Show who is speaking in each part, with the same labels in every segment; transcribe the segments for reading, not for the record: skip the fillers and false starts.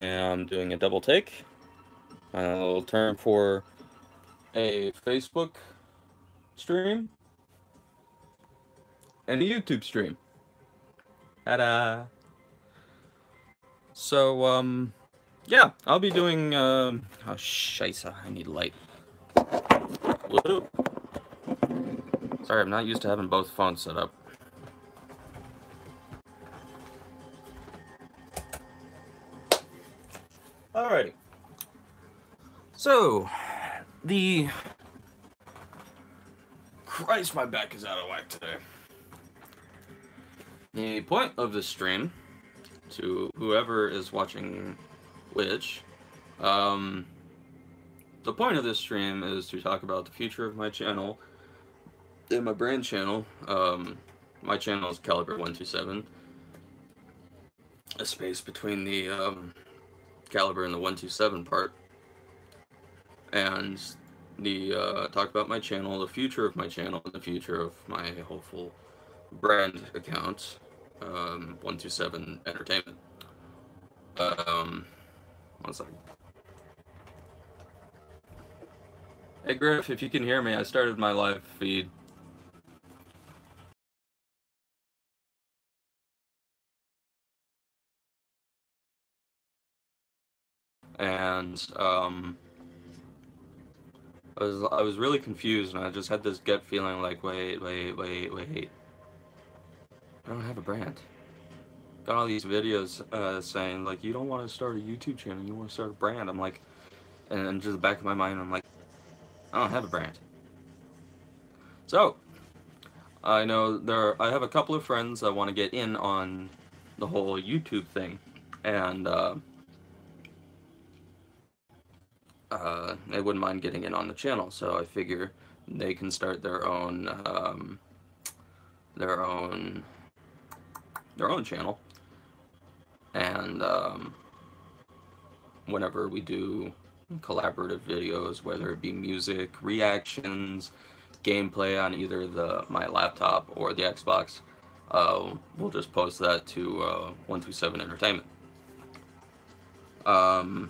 Speaker 1: am doing a double take. I'll turn for a Facebook stream and a YouTube stream. Ta-da! So, yeah, I'll be doing, oh, scheisse, I need light. Whoa. Sorry, I'm not used to having both phones set up. Alrighty. So, the... Christ, my back is out of whack today. The point of this stream, to whoever is watching which, the point of this stream is to talk about the future of my channel and my brand channel. My channel is Caliber127. A space between the Caliber and the 127 part. And the talk about my channel, the future of my channel, and the future of my hopeful brand account, 127 Entertainment. One second. Hey Griff, if you can hear me, I started my live feed. And I was really confused, and I just had this gut feeling like, wait. I don't have a brand. Got all these videos saying like, you don't want to start a YouTube channel, you want to start a brand. I'm like, and then just the back of my mind, I'm like, I don't have a brand. So I know I have a couple of friends that want to get in on the whole YouTube thing, and they wouldn't mind getting in on the channel. So I figure they can start their own channel, and whenever we do collaborative videos, whether it be music, reactions, gameplay on either my laptop or the Xbox, we'll just post that to 127 Entertainment. Awesome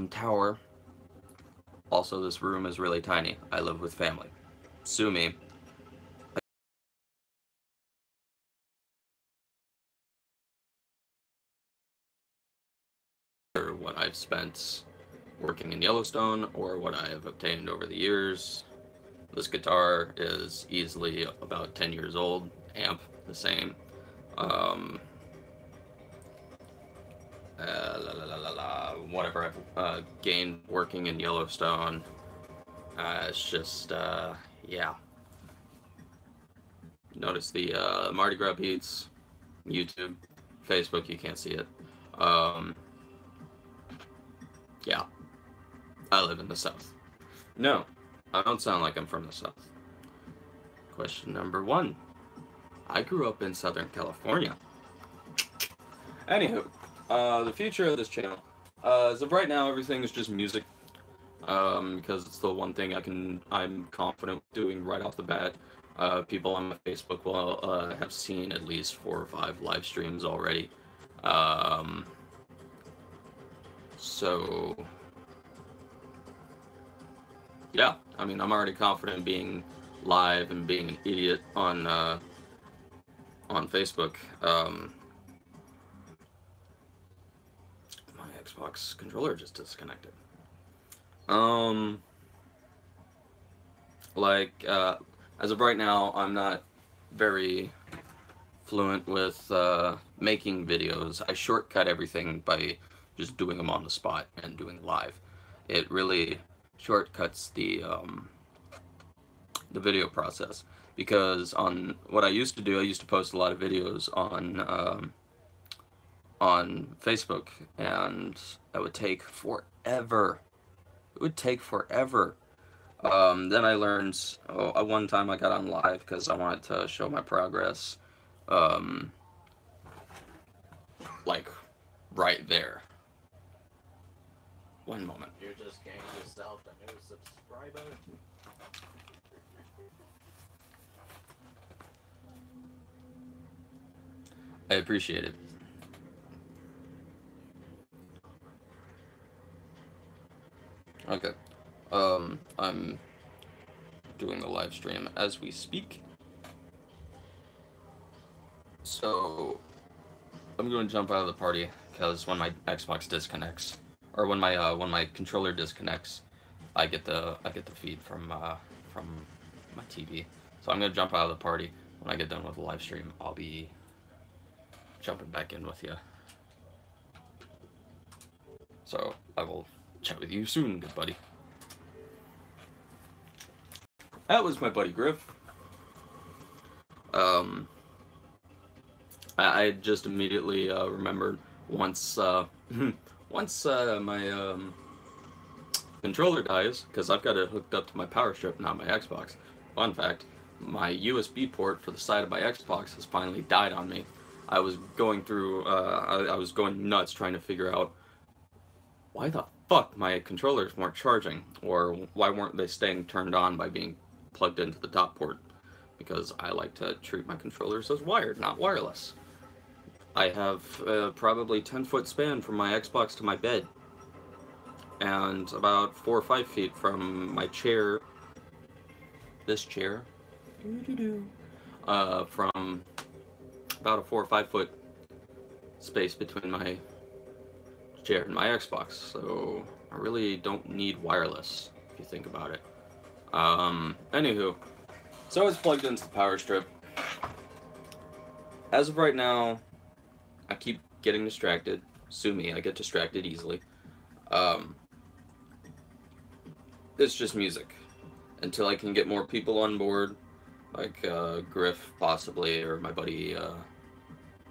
Speaker 1: tower. Also, this room is really tiny. I live with family. Sue me. What I've spent working in Yellowstone or what I have obtained over the years. This guitar is easily about 10 years old. Amp, the same. Whatever I've gained working in Yellowstone. It's just, yeah. Notice the Mardi Gras beats. YouTube, Facebook, you can't see it. Yeah. I live in the South. No, I don't sound like I'm from the South. Question number 1. I grew up in Southern California. Anywho, the future of this channel. As of right now, everything is just music. Because it's the one thing I'm confident doing right off the bat. People on my Facebook will have seen at least 4 or 5 live streams already. So yeah, I mean, I'm already confident being live and being an idiot on Facebook. My Xbox controller just disconnected. As of right now, I'm not very fluent with making videos. I shortcut everything by just doing them on the spot and doing live. It really shortcuts the video process, because on what I used to do, I used to post a lot of videos on Facebook, and that would take forever. It would take forever. Then I learned, one time I got on live because I wanted to show my progress, like, right there. One moment.
Speaker 2: You just gained yourself a new subscriber.
Speaker 1: I appreciate it. Okay. I'm doing the live stream as we speak. So I'm going to jump out of the party because when my Xbox disconnects, or when my controller disconnects, I get the feed from my TV. So I'm gonna jump out of the party. When I get done with the live stream, I'll be jumping back in with you. So I will chat with you soon, good buddy. That was my buddy Griff. I just immediately remembered once once my controller dies, because I've got it hooked up to my power strip, not my Xbox. Fun fact, my USB port for the side of my Xbox has finally died on me. I was going through, I was going nuts trying to figure out why the fuck my controllers weren't charging, or why weren't they staying turned on by being plugged into the dot port, because I like to treat my controllers as wired, not wireless. I have probably 10-foot span from my Xbox to my bed, and about 4 or 5 feet from my chair, this chair, from about a 4 or 5 foot space between my chair and my Xbox, so I really don't need wireless, if you think about it. Anywho, so it's plugged into the power strip. As of right now, I keep getting distracted. Sue me, I get distracted easily. It's just music. Until I can get more people on board, like Griff possibly, or my buddy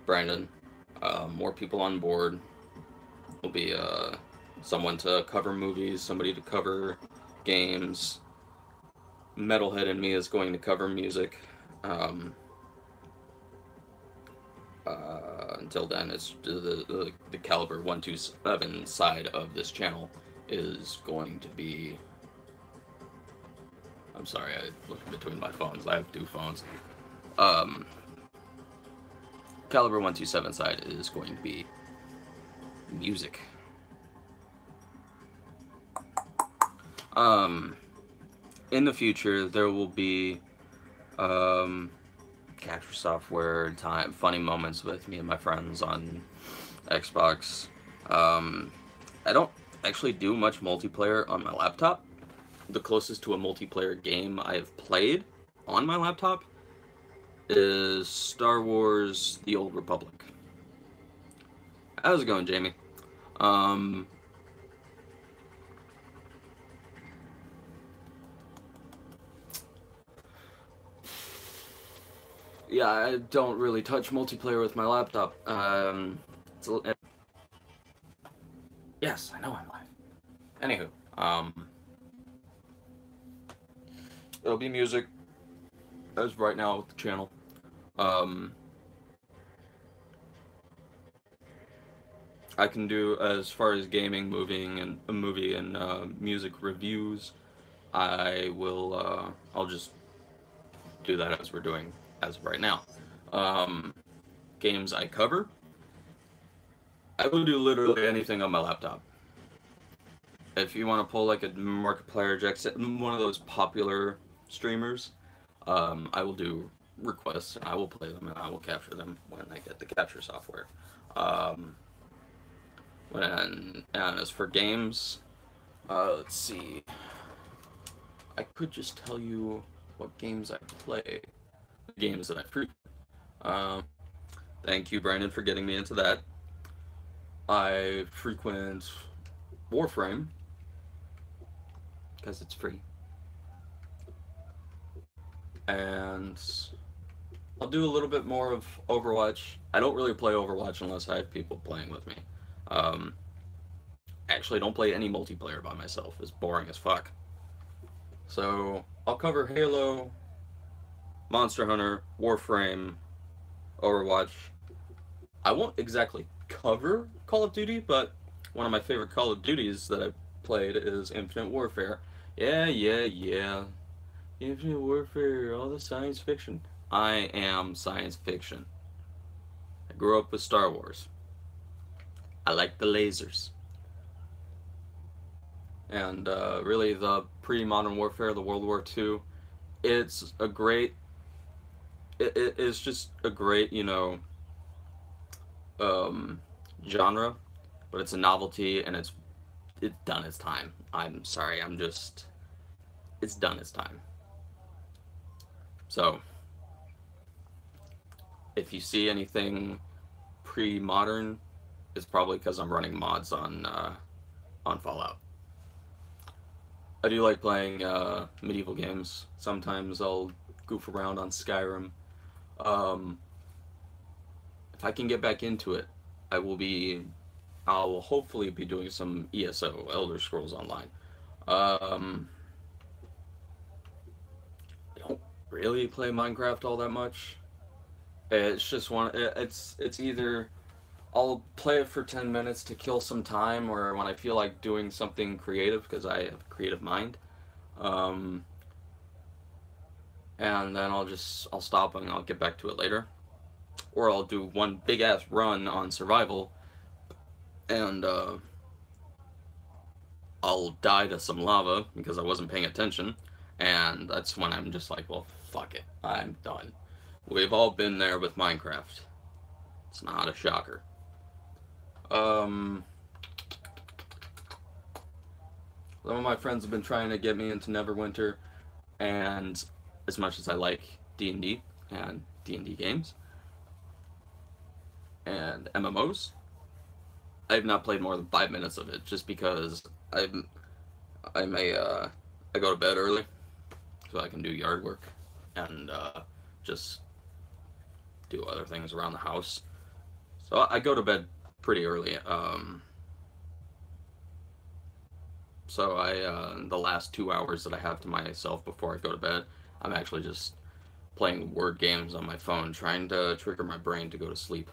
Speaker 1: Brandon. More people on board. Will be someone to cover movies, somebody to cover games. Metalhead in me is going to cover music. Until then, it's the Caliber 127 side of this channel is going to be. I'm sorry, I look between my phones. I have 2 phones. Caliber 127 side is going to be music. In the future, there will be capture software time, funny moments with me and my friends on Xbox. I don't actually do much multiplayer on my laptop. The closest to a multiplayer game I've played on my laptop is Star Wars: The Old Republic. How's it going, Jamie? Yeah, I don't really touch multiplayer with my laptop. Yes, I know I'm live. Anywho, it'll be music as right now with the channel. I can do, as far as gaming, movie and music reviews. I'll just do that as we're doing as of right now. Games I cover, I will do literally anything on my laptop. If you want to pull like a Markiplier Jackson, one of those popular streamers, I will do requests, and I will play them, and I will capture them when I get the capture software. And as for games, let's see. I could just tell you what games I play, the games that I frequent. Thank you, Brandon, for getting me into that. I frequent Warframe because it's free, and I'll do a little bit more of Overwatch. I don't really play Overwatch unless I have people playing with me. Actually, don't play any multiplayer by myself. It's boring as fuck. So I'll cover Halo, Monster Hunter, Warframe, Overwatch. I won't exactly cover Call of Duty, but one of my favorite Call of Duties that I've played is Infinite Warfare. Yeah. Infinite Warfare, all the science fiction. I am science fiction. I grew up with Star Wars. I like the lasers. and really the pre-modern warfare, the World War II. It's a great. It's just a great, um, genre, but it's a novelty, and it's done its time. I'm sorry, it's done its time. So if you see anything pre-modern, it's probably because I'm running mods on Fallout. I do like playing medieval games. Sometimes I'll goof around on Skyrim. Um, if I can get back into it, I will be. I'll hopefully be doing some ESO, Elder Scrolls Online. Um, I don't really play Minecraft all that much. It's just one. It's either I'll play it for 10 minutes to kill some time, or when I feel like doing something creative because I have a creative mind. Um, and then I'll stop and I'll get back to it later, or I'll do one big ass run on survival, and I'll die to some lava because I wasn't paying attention, and that's when I'm just like, well, fuck it, I'm done. We've all been there with Minecraft. It's not a shocker. Um, some of my friends have been trying to get me into Neverwinter, and as much as I like D&D and D&D games and MMOs, I've not played more than 5 minutes of it just because I'm a I go to bed early so I can do yard work and just do other things around the house. So I go to bed pretty early. So the last 2 hours that I have to myself before I go to bed, I'm actually just playing word games on my phone, trying to trigger my brain to go to sleep,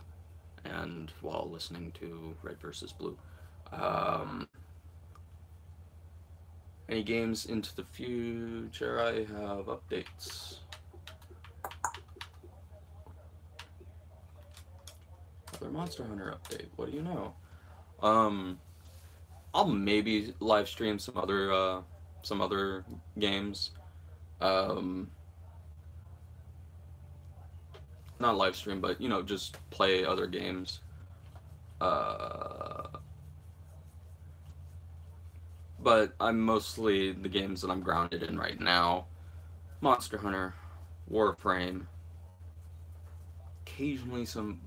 Speaker 1: and while listening to Red versus Blue. Um, any games into the future? I have updates. Another Monster Hunter update. What do you know? I'll maybe live stream some other games. Um, Not live stream, but just play other games. Uh, but I'm mostly the games that I'm grounded in right now. Monster Hunter, Warframe, occasionally some.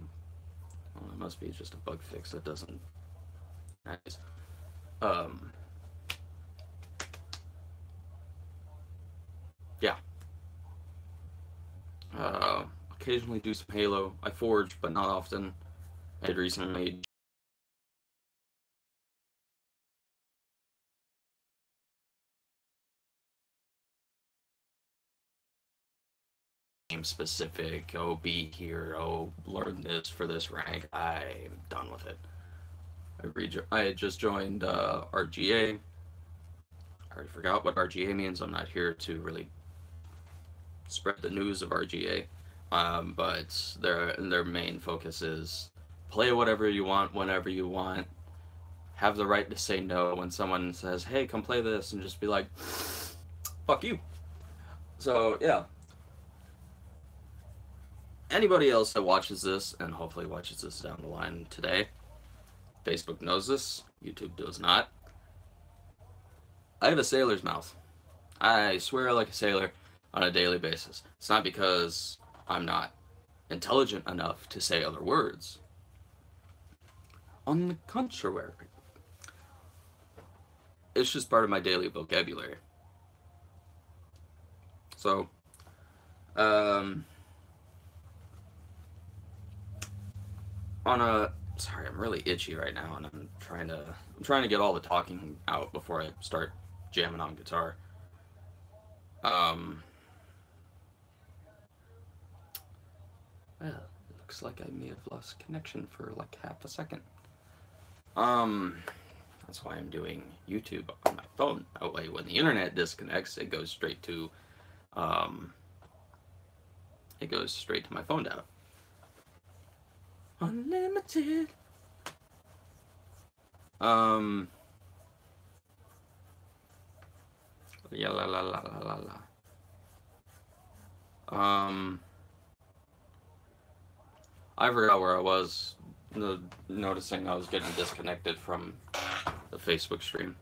Speaker 1: Well, it must be just a bug fix that doesn't. Nice. Um, yeah. Occasionally do some Halo. I forge, but not often. I had recently game specific. Oh, be here. Oh, learn this for this rank. I'm done with it. I had just joined RGA. I already forgot what RGA means. I'm not here to really spread the news of RGA. But their main focus is play whatever you want, whenever you want. Have the right to say no when someone says, "Hey, come play this," and just be like, "Fuck you." So yeah. Anybody else that watches this, and hopefully watches this down the line today, Facebook knows this, YouTube does not. I have a sailor's mouth. I swear like a sailor on a daily basis. It's not because I'm not intelligent enough to say other words. On the contrary, it's just part of my daily vocabulary. So, sorry, I'm really itchy right now, and I'm trying to get all the talking out before I start jamming on guitar. Well, it looks like I may have lost connection for like half a second. That's why I'm doing YouTube on my phone. That way, when the internet disconnects, it goes straight to my phone data. Unlimited. Yeah, la la la la la la. I forgot where I was. Noticing I was getting disconnected from the Facebook stream.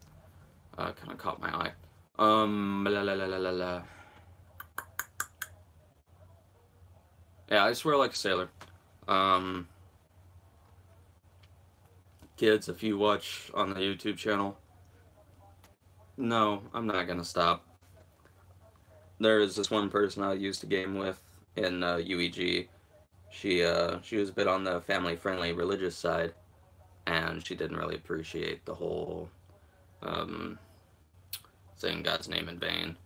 Speaker 1: Kind of caught my eye. La la la la la la. Yeah, I swear like a sailor. Um, Kids, if you watch on the YouTube channel, no, I'm not gonna stop. There is this one person I used to game with in UEG. She was a bit on the family-friendly religious side, and she didn't really appreciate the whole um, saying God's name in vain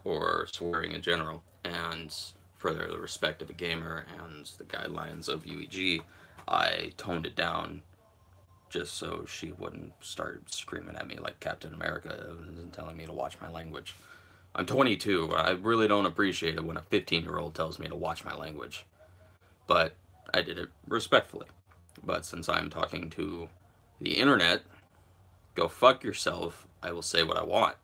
Speaker 1: or swearing in general. And for the respect of a gamer and the guidelines of UEG, I toned it down just so she wouldn't start screaming at me like Captain America and telling me to watch my language. I'm 22. I really don't appreciate it when a 15-year-old tells me to watch my language. But I did it respectfully. But since I'm talking to the internet, go fuck yourself. I will say what I want.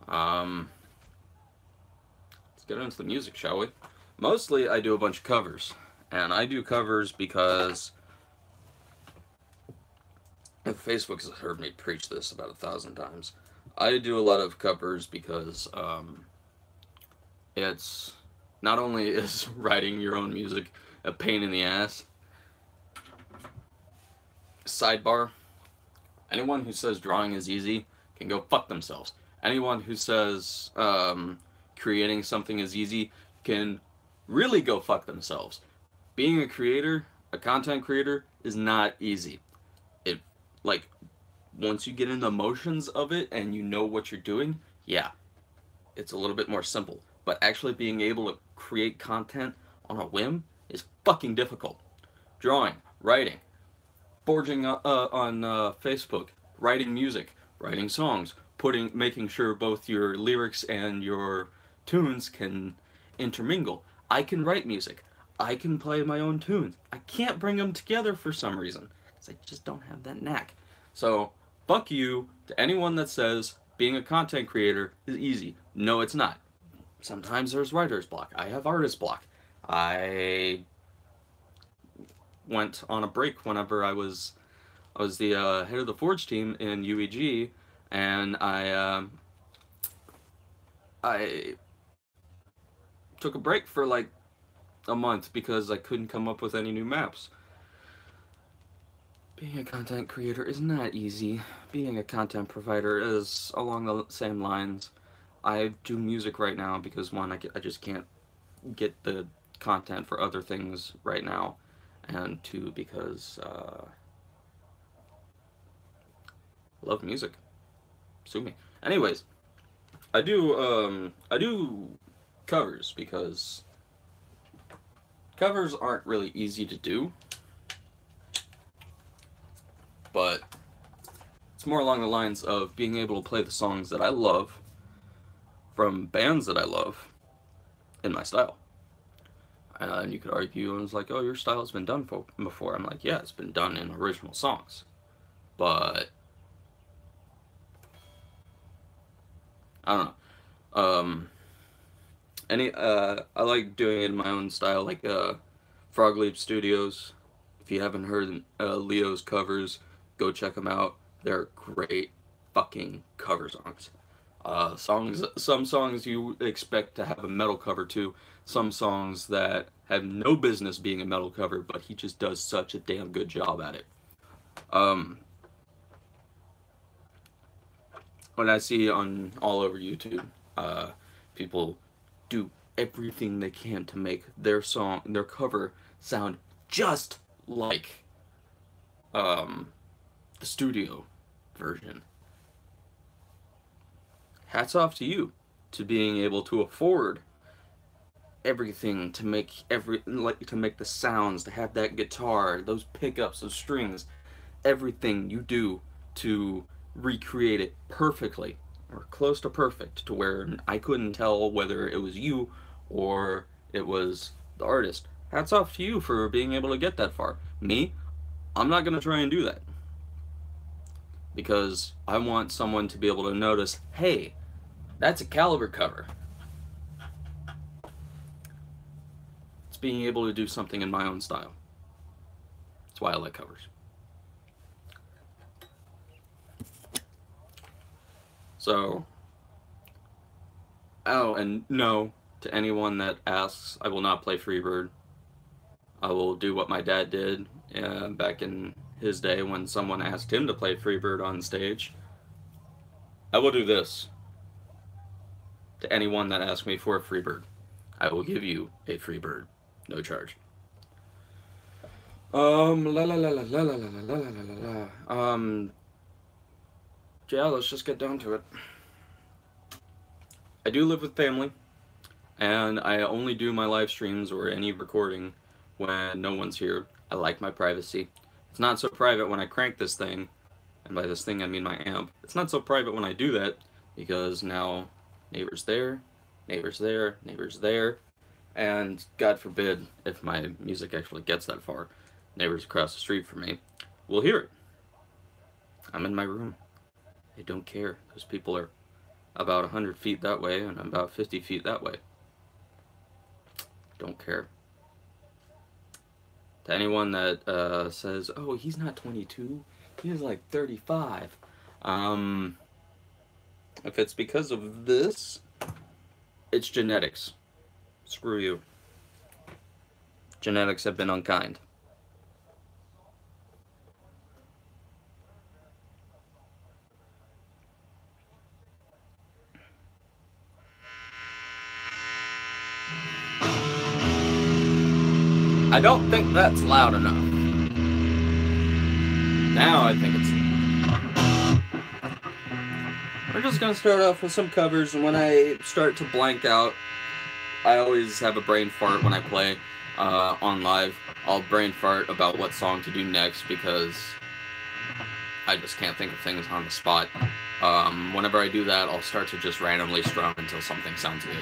Speaker 1: Let's get into the music, shall we? Mostly I do a bunch of covers. And I do covers because Facebook has heard me preach this about 1,000 times. I do a lot of covers because it's not only is writing your own music a pain in the ass. Sidebar: anyone who says drawing is easy can go fuck themselves. Anyone who says creating something is easy can really go fuck themselves. Being a creator, a content creator, is not easy. It, like, once you get in the motions of it and you know what you're doing, yeah, it's a little bit more simple. But actually being able to create content on a whim is fucking difficult. Drawing, writing, forging on Facebook, writing music, writing songs, making sure both your lyrics and your tunes can intermingle. I can write music. I can play my own tunes. I can't bring them together for some reason, because I just don't have that knack. So, fuck you to anyone that says being a content creator is easy. No, it's not. Sometimes there's writer's block. I have artist block. I went on a break whenever I was the head of the Forge team in UEG, and I took a break for like a month because I couldn't come up with any new maps. Being a content creator is not easy. Being a content provider is along the same lines. I do music right now because one, I just can't get the content for other things right now, and two, because I love music. Sue me. Anyways, I do covers because covers aren't really easy to do, but it's more along the lines of being able to play the songs that I love from bands that I love in my style. And you could argue, and it's like, oh, your style has been done before. I'm like, yeah, it's been done in original songs. But I don't know. I like doing it in my own style, like Frog Leap Studios. If you haven't heard Leo's covers, go check them out. They're great fucking cover songs. Some songs you expect to have a metal cover to, some songs that have no business being a metal cover, but he just does such a damn good job at it. When I see on all over YouTube, people do everything they can to make their cover sound just like the studio version. Hats off to you to being able to afford everything to make the sounds, to have that guitar, those pickups, those strings, everything you do to recreate it perfectly or close to perfect to where I couldn't tell whether it was you or it was the artist. Hats off to you for being able to get that far. Me, I'm not gonna try and do that. because I want someone to be able to notice, hey, that's a Caliber cover. It's being able to do something in my own style. That's why I like covers. So, oh, and no, to anyone that asks, I will not play Freebird. I will do what my dad did back in his day when someone asked him to play Freebird on stage. I will do this to anyone that asks me for a Freebird. I will give you a Freebird, no charge. Yeah, let's just get down to it. I do live with family, and I only do my live streams or any recording when no one's here. I like my privacy. It's not so private when I crank this thing, and by this thing I mean my amp. It's not so private when I do that, because now neighbors there, neighbors there, neighbors there, and God forbid if my music actually gets that far, neighbors across the street from me will hear it. I'm in my room. They don't care. Those people are about 100 feet that way, and I'm about 50 feet that way. Don't care. To anyone that says, oh, he's not 22, he's like 35. If it's because of this, it's genetics. Screw you. Genetics have been unkind. I don't think that's loud enough. Now I think it's... We're just gonna start off with some covers, and when I start to blank out, I always have a brain fart when I play on live. I'll brain fart about what song to do next because I just can't think of things on the spot. Whenever I do that, I'll start to just randomly strum until something sounds good.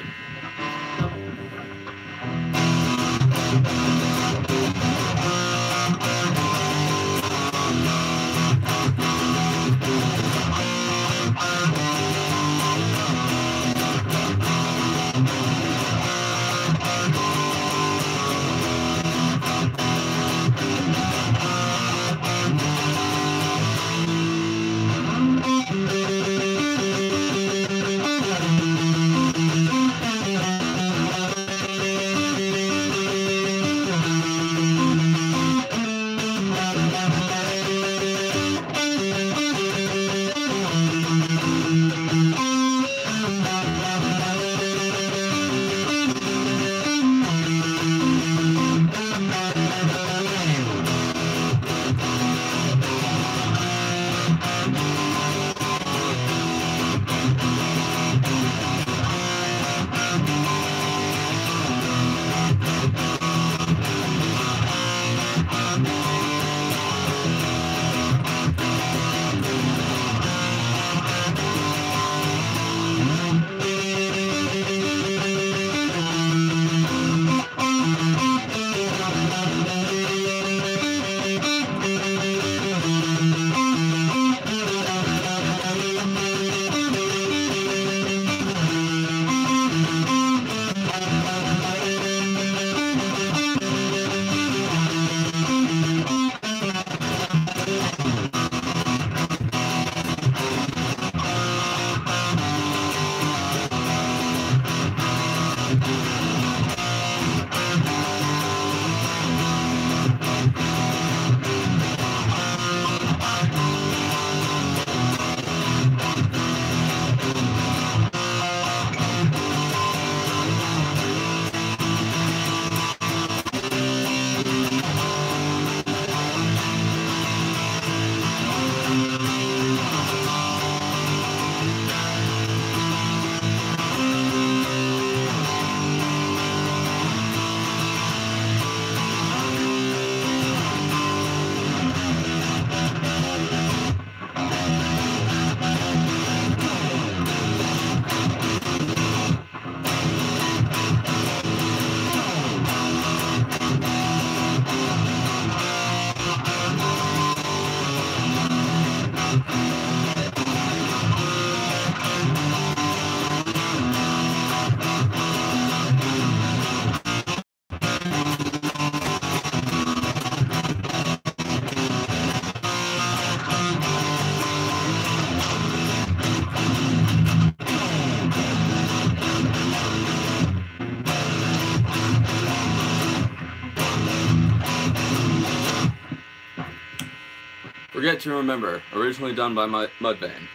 Speaker 1: Forget to Remember, originally done by Mudvayne.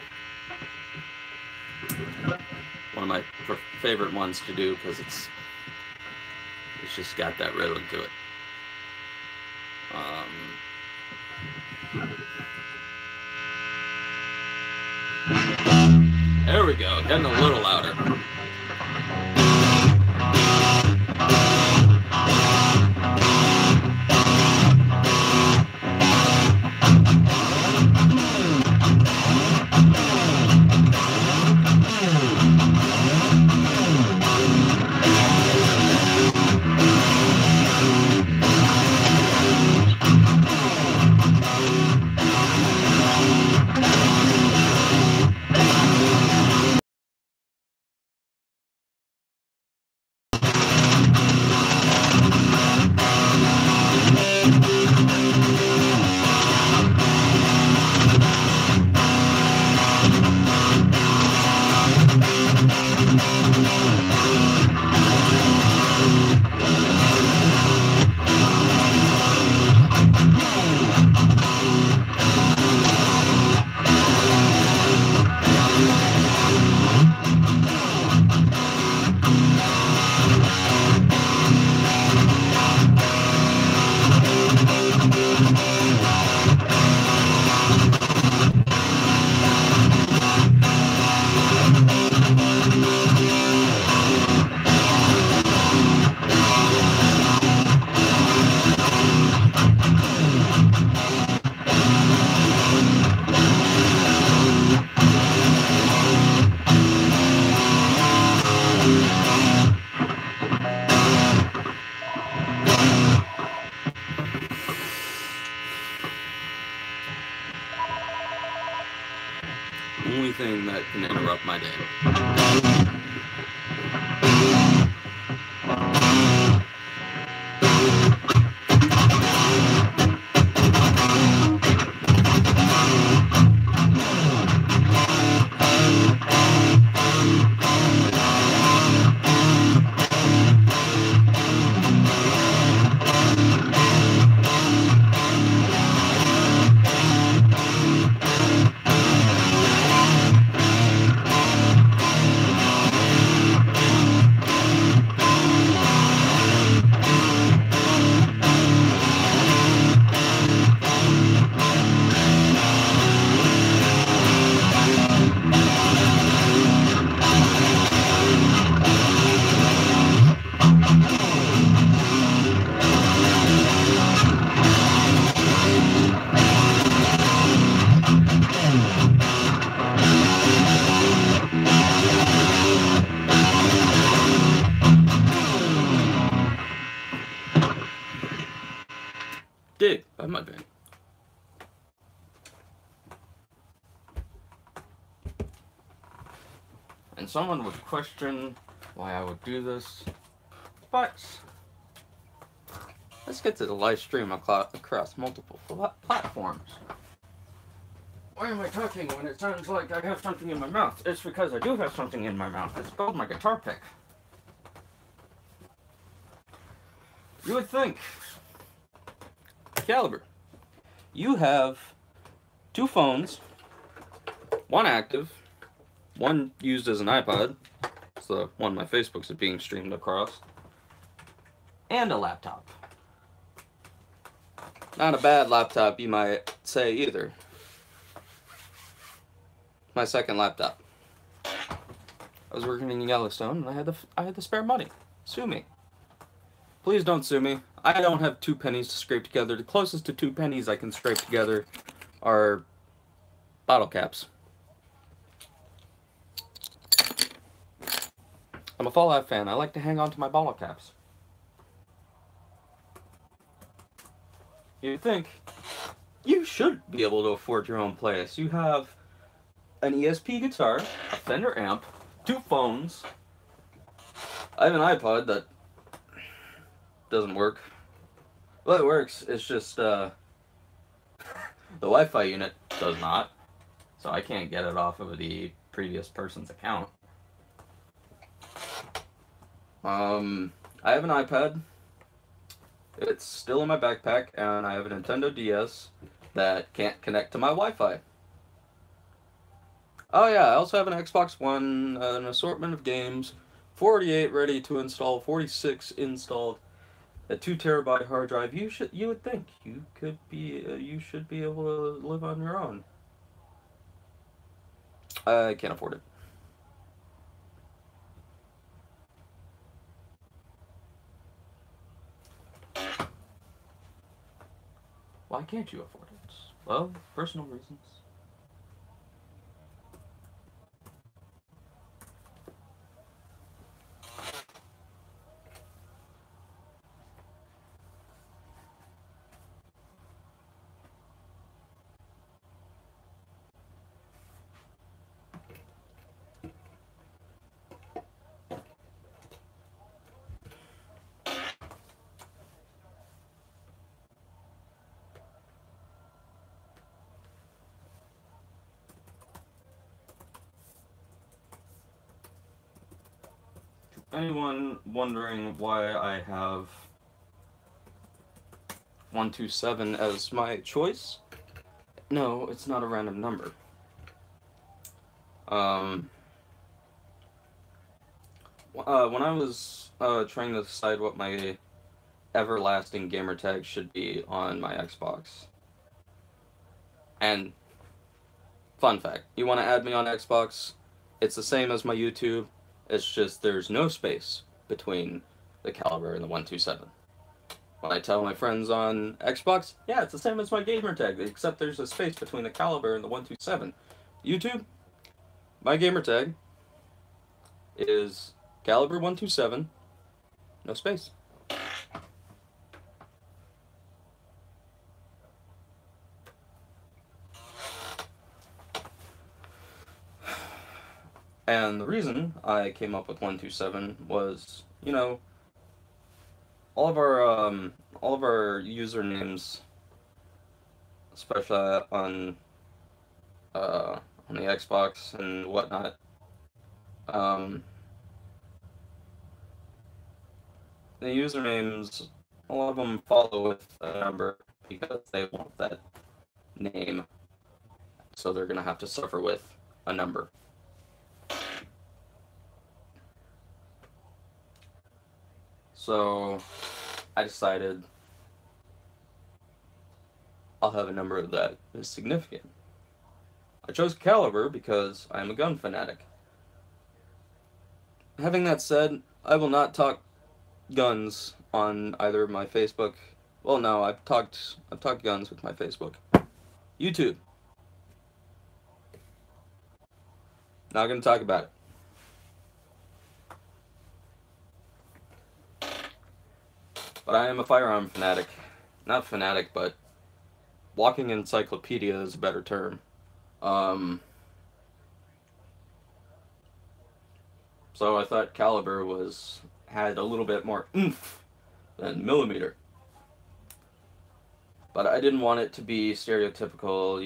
Speaker 1: One of my favorite ones to do because it's just got that rhythm to it. There we go, getting a little louder. Only thing that can interrupt my day. Dig by Mudvayne. And someone would question why I would do this, but let's get to the live stream across multiple platforms. Why am I talking when it sounds like I have something in my mouth? It's because I do have something in my mouth. It's called my guitar pick. You would think, Caliber, you have two phones, one active, one used as an iPod, it's the one my Facebook's being streamed across, and a laptop. Not a bad laptop, you might say, either. My second laptop. I was working in Yellowstone, and I had the spare money. Sue me. Please don't sue me. I don't have 2 pennies to scrape together. The closest to 2 pennies I can scrape together are bottle caps. I'm a Fallout fan. I like to hang on to my bottle caps. You'd think you should be able to afford your own place. You have an ESP guitar, a Fender amp, 2 phones. I have an iPod that doesn't work. Well, it works. It's just the Wi-Fi unit does not, so I can't get it off of the previous person's account. I have an iPad. It's still in my backpack, and I have a Nintendo DS that can't connect to my Wi-Fi. Oh yeah, I also have an Xbox One, an assortment of games, 48 ready to install, 46 installed, a 2 terabyte hard drive. You would think you should be able to live on your own. I can't afford it. Why can't you afford it? Well, personal reasons. Anyone wondering why I have 127 as my choice? No, it's not a random number. When I was trying to decide what my everlasting gamer tag should be on my Xbox, and fun fact, you want to add me on Xbox, it's the same as my YouTube, it's just there's no space between the Caliber and the 127. When I tell my friends on Xbox, yeah, it's the same as my gamer tag, except there's a space between the Caliber and the 127. YouTube, my gamer tag is Caliber 127, no space. And the reason I came up with 127 was, all of our usernames, especially on the Xbox and whatnot, the usernames, a lot of them follow with a number because they want that name, so they're gonna have to suffer with a number. So I decided I'll have a number that is significant. I chose Caliber because I'm a gun fanatic. Having that said, I will not talk guns on either my Facebook. Well, no, I've talked guns with my Facebook. YouTube. Not gonna talk about it. But I am a firearm fanatic. Not fanatic, but walking encyclopedia is a better term. So I thought Caliber had a little bit more oomph than millimeter. But I didn't want it to be stereotypical,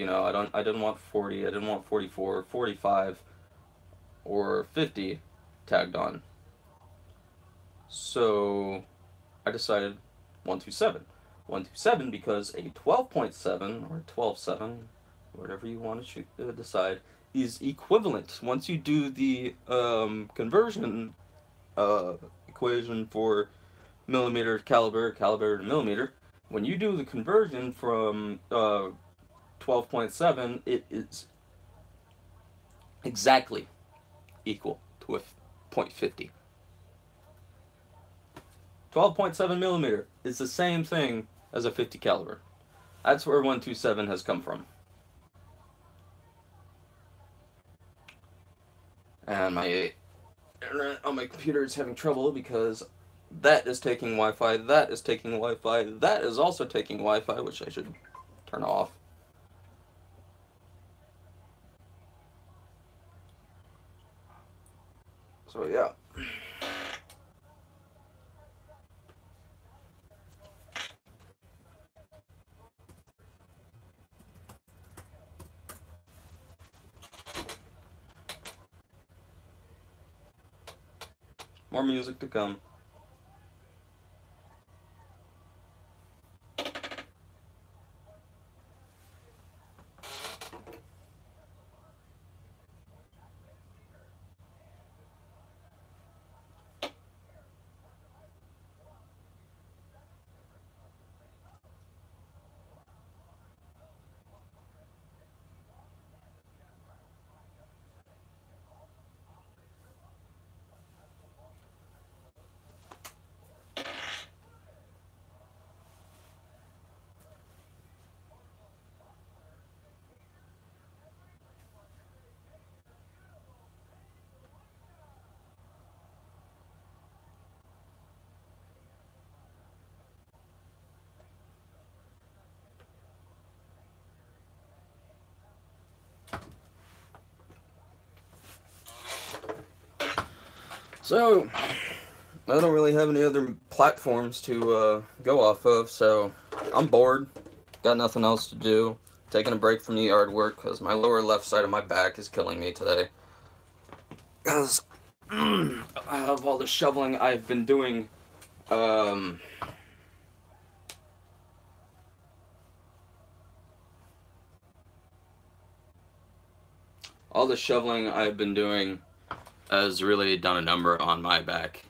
Speaker 1: I didn't want 40, I didn't want 44, 45, or 50 tagged on. So I decided 127. 127 because a 12.7 or 12.7, whatever you want to decide, is equivalent. Once you do the conversion equation for millimeter caliber to millimeter, when you do the conversion from 12.7, it is exactly equal to a .50. 12.7 millimeter is the same thing as a 50 caliber. That's where 127 has come from. And my internet on my computer is having trouble because that is taking Wi-Fi, that is taking Wi-Fi, that is also taking Wi-Fi, which I should turn off. So yeah. More music to come. So, I don't really have any other platforms to go off of, so I'm bored. Got nothing else to do. Taking a break from the yard work because my lower left side of my back is killing me today. Because of all the shoveling I've been doing. All the shoveling I've been doing has really done a number on my back.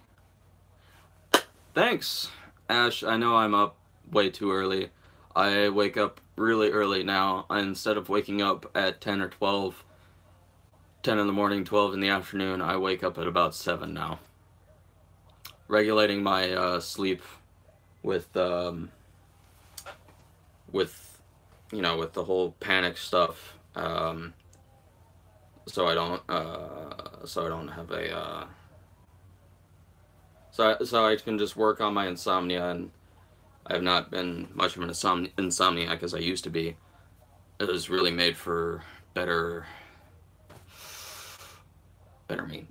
Speaker 1: Thanks, Ash. I know I'm up way too early. I wake up really early now. Instead of waking up at 10 or 12, 10 in the morning, 12 in the afternoon, I wake up at about 7 now. Regulating my sleep with you know, with the whole panic stuff. So I don't have a so I can just work on my insomnia, and I have not been much of an insomniac as I used to be. It was really made for better me.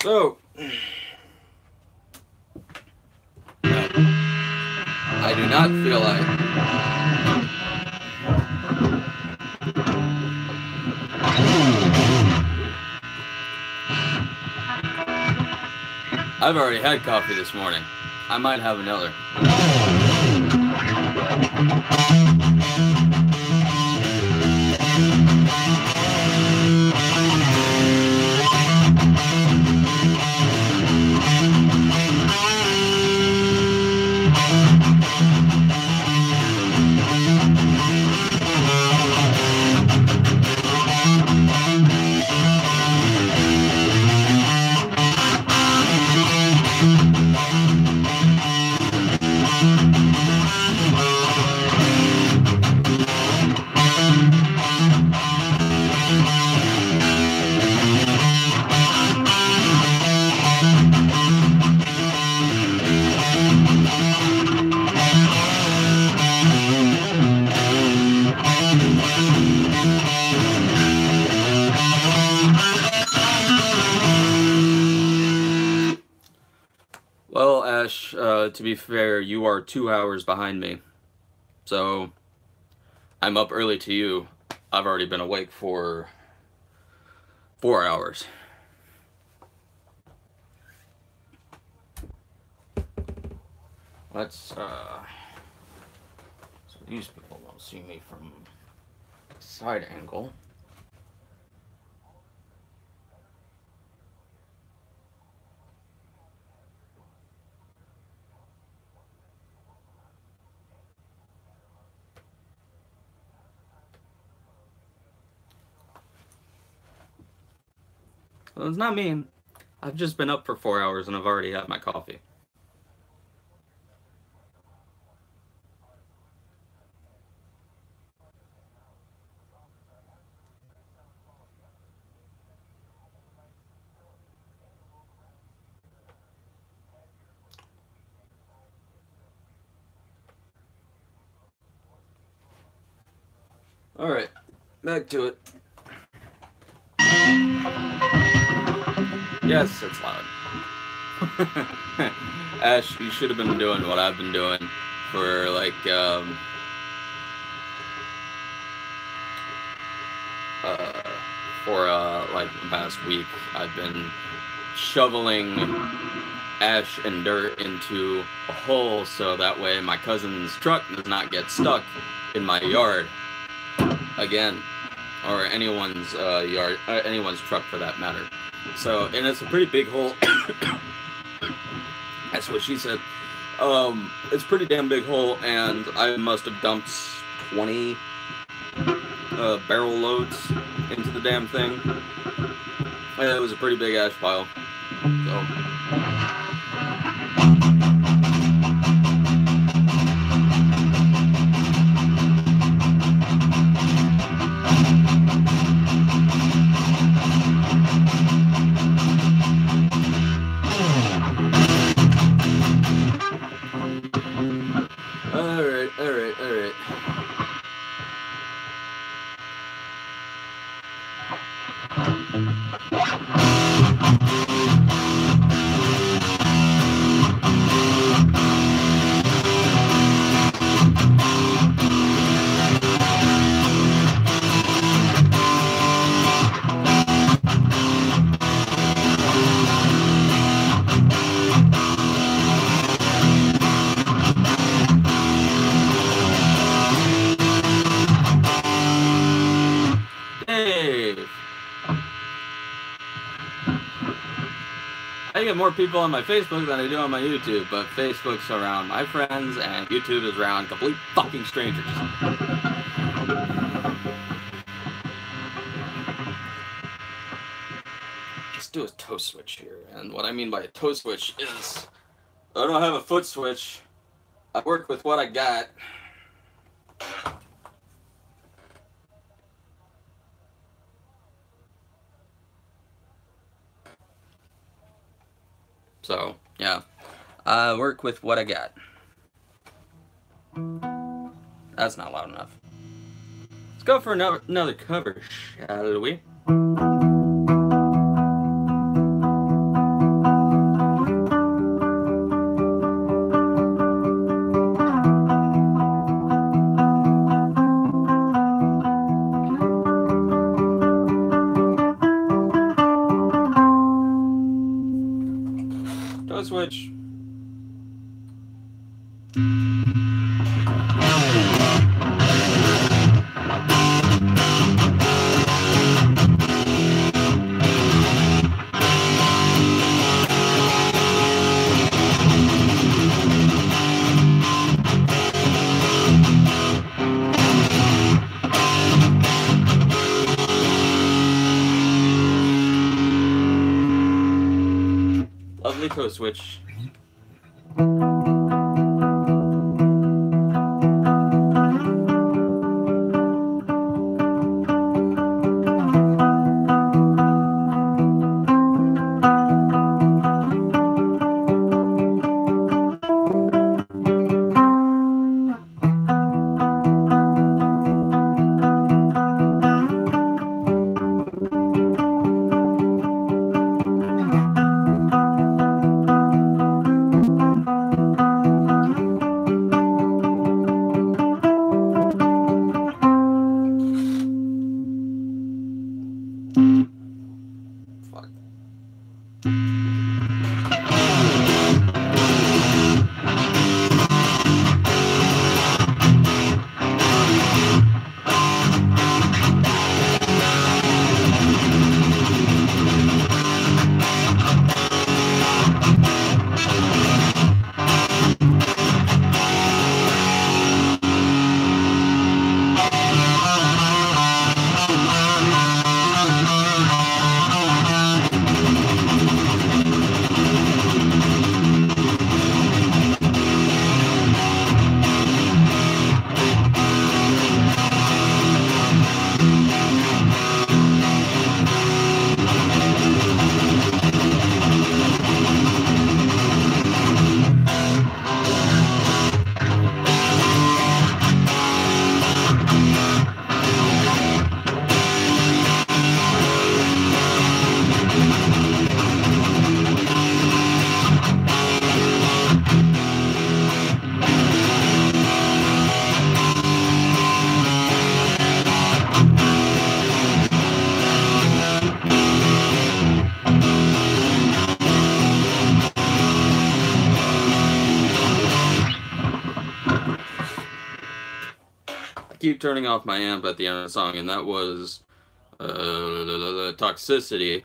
Speaker 1: So, I do not feel like I've already had coffee this morning. I might have another. Well, Ash, to be fair, you are 2 hours behind me. So, I'm up early to you. I've already been awake for 4 hours. Let's, so these people won't see me from a side angle. Well, it's not me. I've just been up for 4 hours and I've already had my coffee. Alright, back to it. Yes, it's loud. Ash, you should have been doing what I've been doing for like like the past week. I've been shoveling ash and dirt into a hole so that way my cousin's truck does not get stuck in my yard again, or anyone's yard, anyone's truck for that matter. So, and it's a pretty big hole. That's what she said. It's a pretty damn big hole, and I must have dumped 20 barrel loads into the damn thing. And it was a pretty big ash pile. So. Alright. I get more people on my Facebook than I do on my YouTube, but Facebook's around my friends and YouTube is around complete fucking strangers. Let's do a toe switch here, and what I mean by a toe switch is I don't have a foot switch. I work with what I got. So, yeah, I work with what I got. That's not loud enough. Let's go for another cover, shall we? Switch. Lovely toe switch. keep turning off my amp at the end of the song, and that was Toxicity.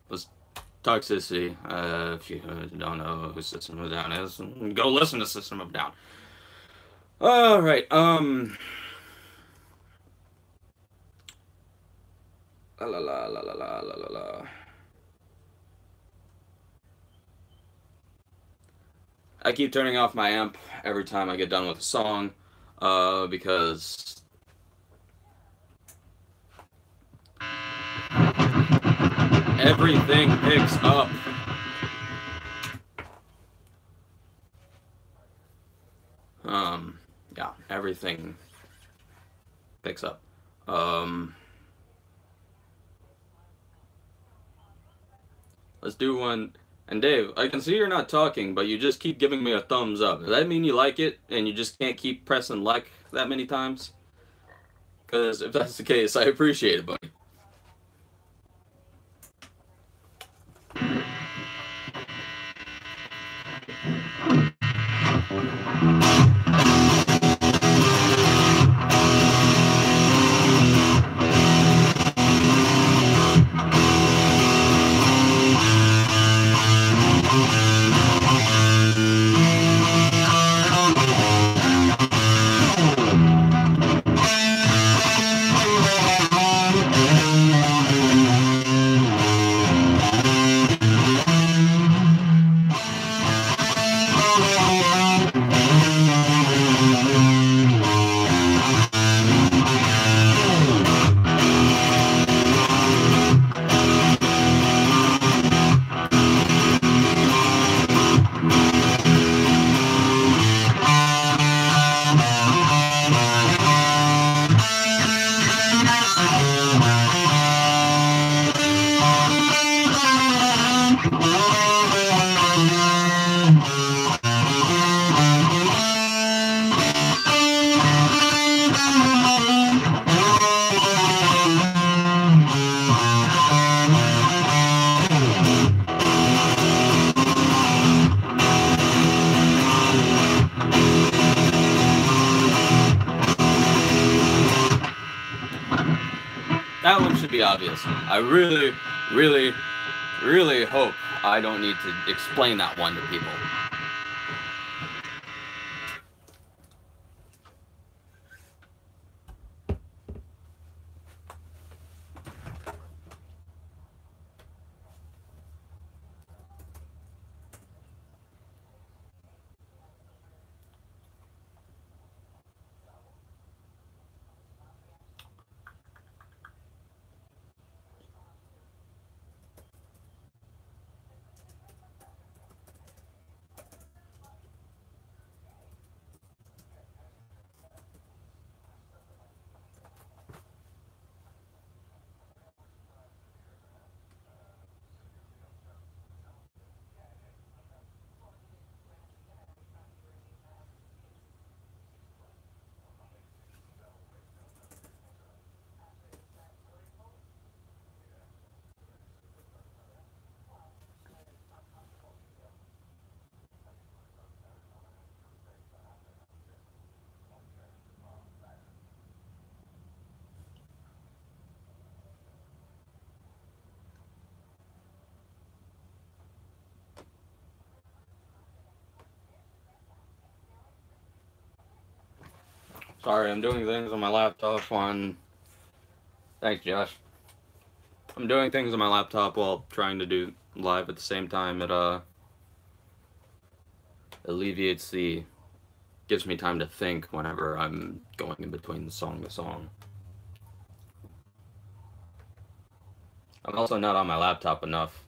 Speaker 1: Was Toxicity. If you don't know who System of a Down is, go listen to System of a Down. All right. La la la la la la la la. I keep turning off my amp every time I get done with a song, because everything picks up. Yeah, everything picks up. Let's do one. And Dave, I can see you're not talking, but you just keep giving me a thumbs up. Does that mean you like it, and you just can't keep pressing like that many times? Because if that's the case, I appreciate it, buddy. That one should be obvious. I really, really, really hope I don't need to explain that one to people. Sorry, I'm doing things on my laptop on... Thanks, Josh. I'm doing things on my laptop while trying to do live at the same time. It, alleviates the... gives me time to think whenever I'm going in between song to song. I'm also not on my laptop enough.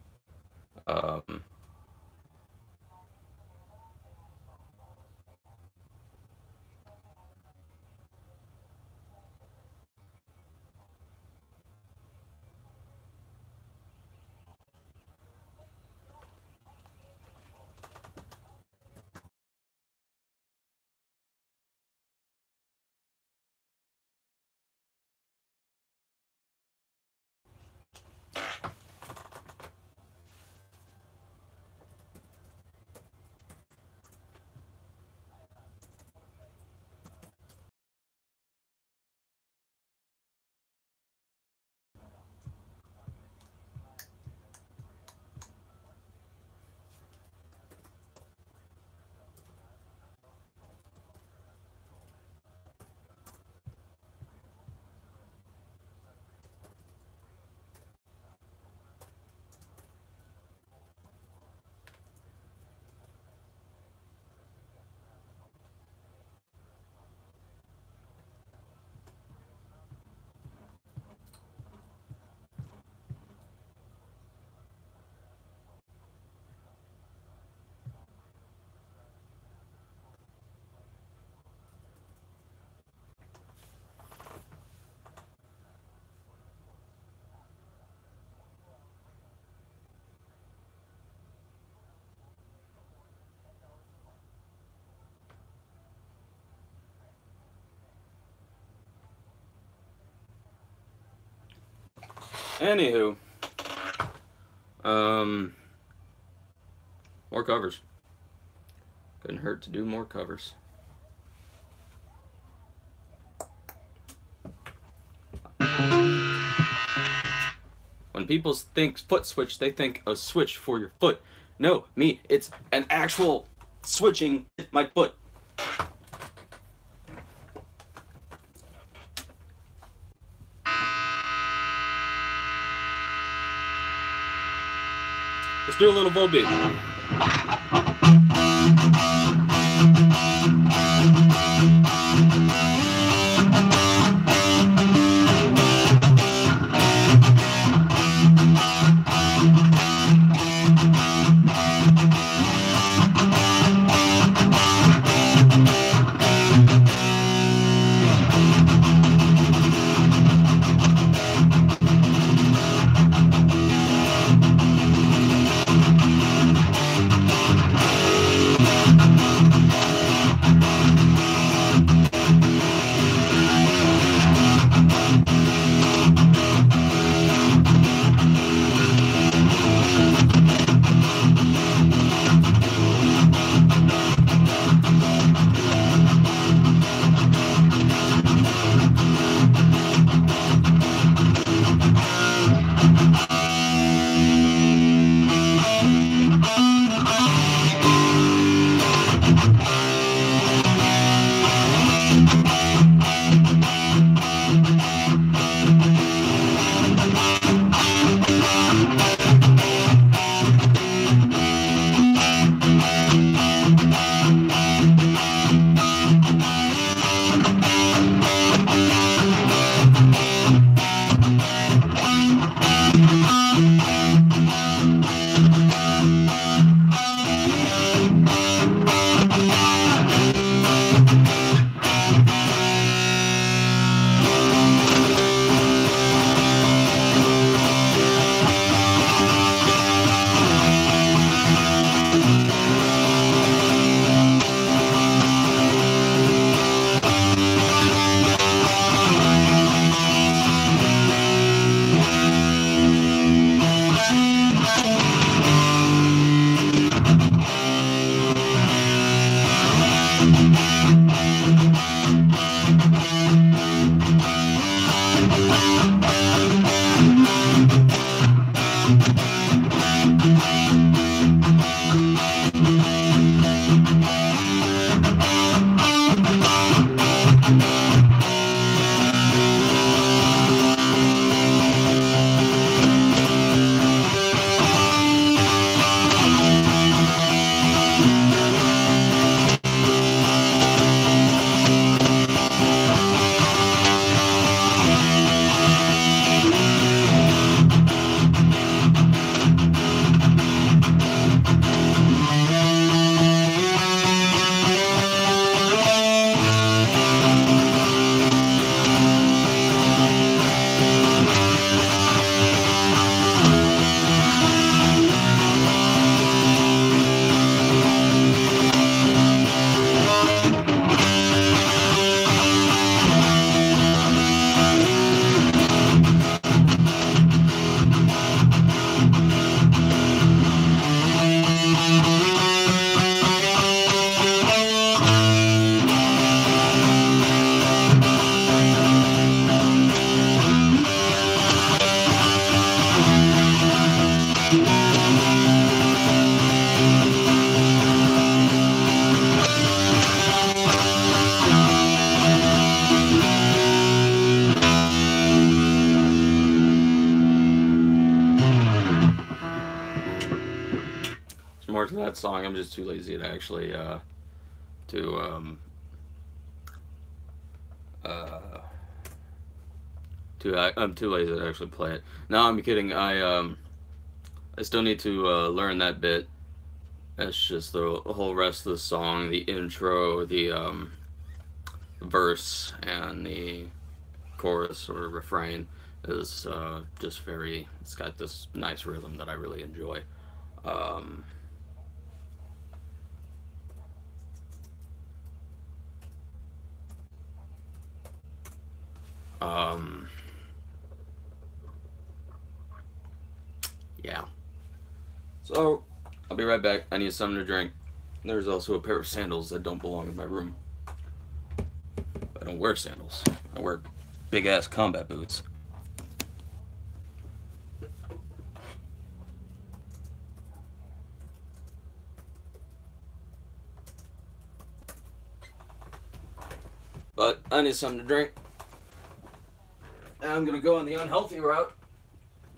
Speaker 1: Anywho, more covers. Couldn't hurt to do more covers. When people think foot switch, they think a switch for your foot. No, me, it's an actual switching with my foot. Let's do a little Volbeat. More to that song. I'm just too lazy to actually to I'm too lazy to actually play it. No, I'm kidding. I still need to learn that bit. It's just the whole rest of the song, the intro, the verse, and the chorus or refrain is just very. It's got this nice rhythm that I really enjoy. Um, Um, Yeah. So, I'll be right back. I need something to drink. There's also a pair of sandals that don't belong in my room. I don't wear sandals. I wear big-ass combat boots. But I need something to drink. And I'm gonna go on the unhealthy route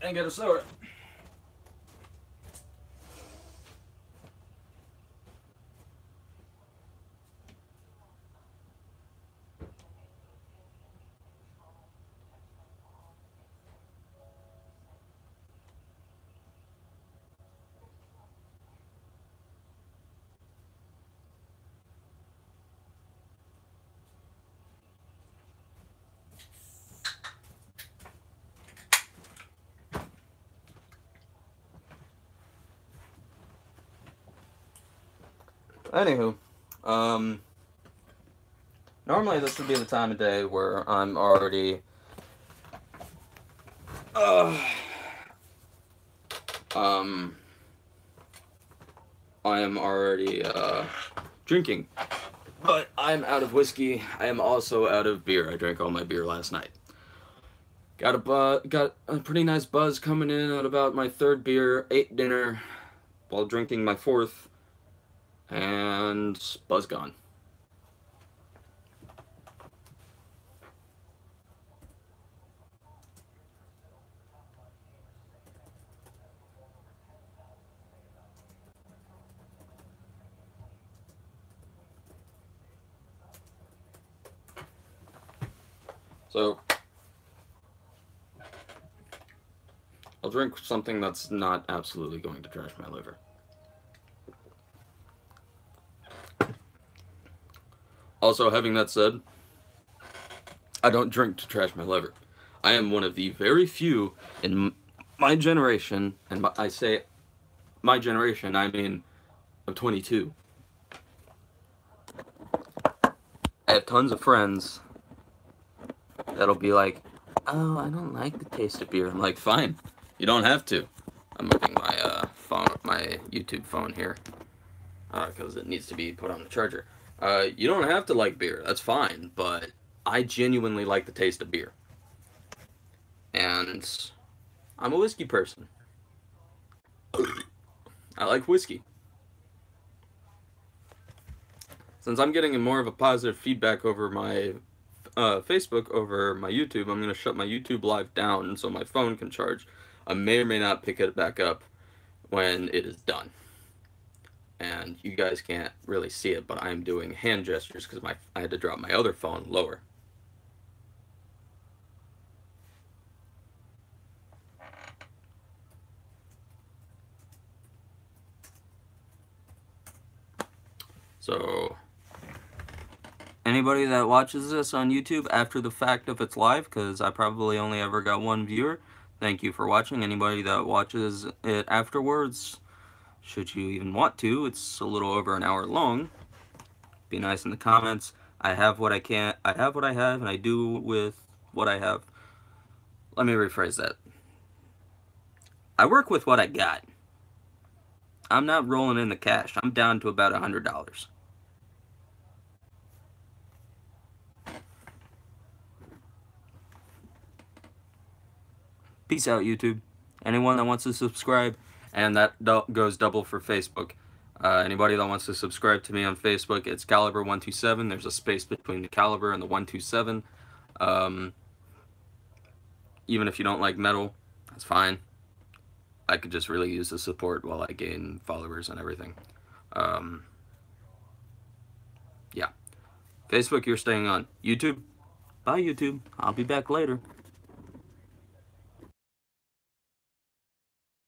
Speaker 1: and get a soda. Anywho, normally this would be the time of day where I'm already, I am already, drinking. But I'm out of whiskey. I am also out of beer. I drank all my beer last night. Got a pretty nice buzz coming in at about my third beer, ate dinner while drinking my fourth, and buzz gone. So, I'll drink something that's not absolutely going to trash my liver. Also, having that said, I don't drink to trash my liver. I am one of the very few in my generation, and I say my generation, I mean, I'm 22. I have tons of friends that'll be like, oh, I don't like the taste of beer. I'm like, fine, you don't have to. I'm moving my my YouTube phone here, because it needs to be put on the charger. You don't have to like beer, that's fine, but I genuinely like the taste of beer. And I'm a whiskey person. I like whiskey. Since I'm getting more of a positive feedback over my Facebook over my YouTube, I'm going to shut my YouTube live down so my phone can charge. I may or may not pick it back up when it is done. And you guys can't really see it, but I'm doing hand gestures because I had to drop my other phone lower. So, anybody that watches this on YouTube after the fact if it's live, because I probably only ever got one viewer, thank you for watching. Anybody that watches it afterwards, should you even want to, it's a little over an hour long. Be nice in the comments. I have what I have what I have, and I do with what I have. Let me rephrase that. I work with what I got. I'm not rolling in the cash. I'm down to about $100. Peace out, YouTube. Anyone that wants to subscribe, and that goes double for Facebook. Anybody that wants to subscribe to me on Facebook, it's Caliber127. There's a space between the Caliber and the 127. Even if you don't like metal, that's fine. I could just really use the support while I gain followers and everything. Yeah. Facebook, you're staying on. YouTube, bye YouTube. I'll be back later.